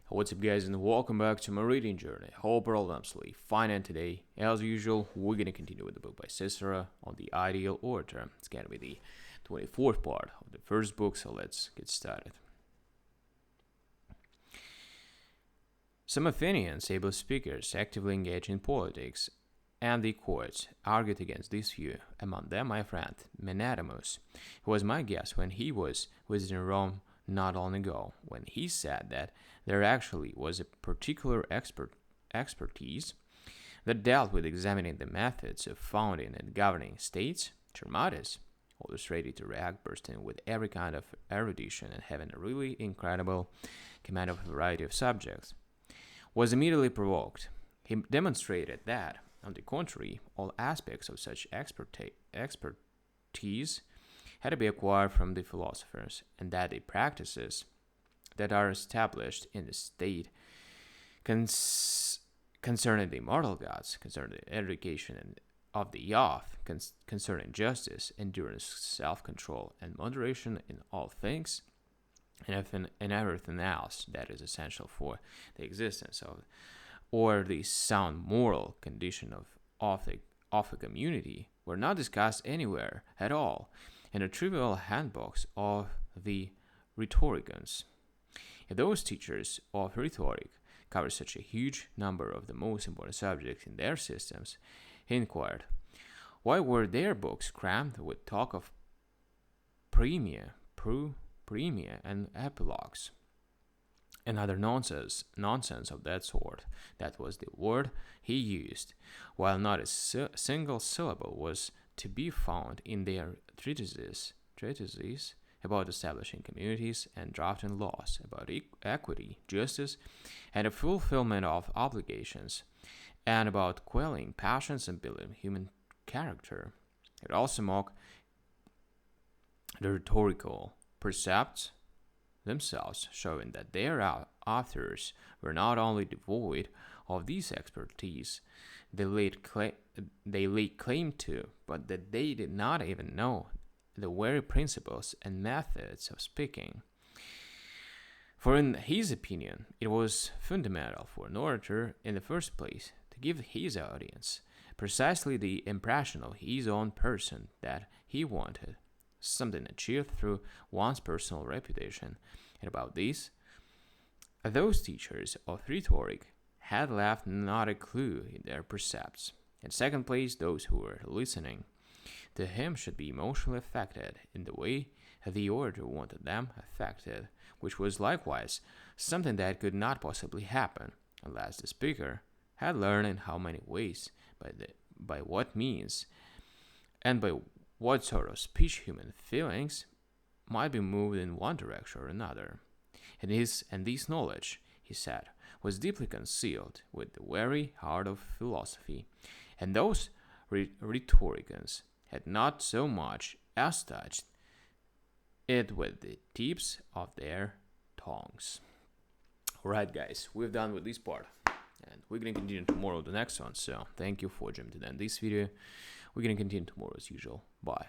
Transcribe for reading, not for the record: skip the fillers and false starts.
What's up, guys, and welcome back to my reading journey. Hope you're all absolutely fine, and today, as usual, we're gonna continue with the book by Cicero on the ideal orator. It's gonna be the 24th part of the first book, so let's get started. Some Athenians, able speakers, actively engaged in politics and the courts, argued against this view. Among them, my friend Menadamus, who was my guest when he was visiting Rome not long ago, when he said that there actually was a particular expertise that dealt with examining the methods of founding and governing states. Charmadas, always ready to react, bursting with every kind of erudition and having a really incredible command of a variety of subjects, was immediately provoked. He demonstrated that, on the contrary, all aspects of such expertise had to be acquired from the philosophers, and that the practices that are established in the state concerning the immortal gods, concerning the education of the youth, concerning justice, endurance, self-control, and moderation in all things, and everything else that is essential for the existence of, or the sound moral condition of a community, were not discussed anywhere at all in the trivial handbooks of the rhetoricians. If those teachers of rhetoric cover such a huge number of the most important subjects in their systems, he inquired, why were their books crammed with talk of premia, and epilogues, and other nonsense of that sort? That was the word he used, while not a single syllable was to be found in their treatises about establishing communities and drafting laws, about equity, justice, and the fulfillment of obligations, and about quelling passions and building human character. It also mocked the rhetorical precepts themselves, showing that their authors were not only devoid of this expertise they laid claim to, but that they did not even know the very principles and methods of speaking. For in his opinion, it was fundamental for an orator, in the first place, to give his audience precisely the impression of his own person that he wanted, something achieved through one's personal reputation. And about this, those teachers of rhetoric had left not a clue in their precepts. In second place, those who were listening to him should be emotionally affected in the way the orator wanted them affected, which was likewise something that could not possibly happen unless the speaker had learned in how many ways, by what means, and by what sort of speech human feelings might be moved in one direction or another. And this knowledge, he said, was deeply concealed with the very heart of philosophy, and those rhetoricians had not so much as touched it with the tips of their tongues. Alright, guys, we're done with this part, and we're gonna continue tomorrow with the next one. So thank you for joining in this video. We're gonna continue tomorrow as usual. Bye.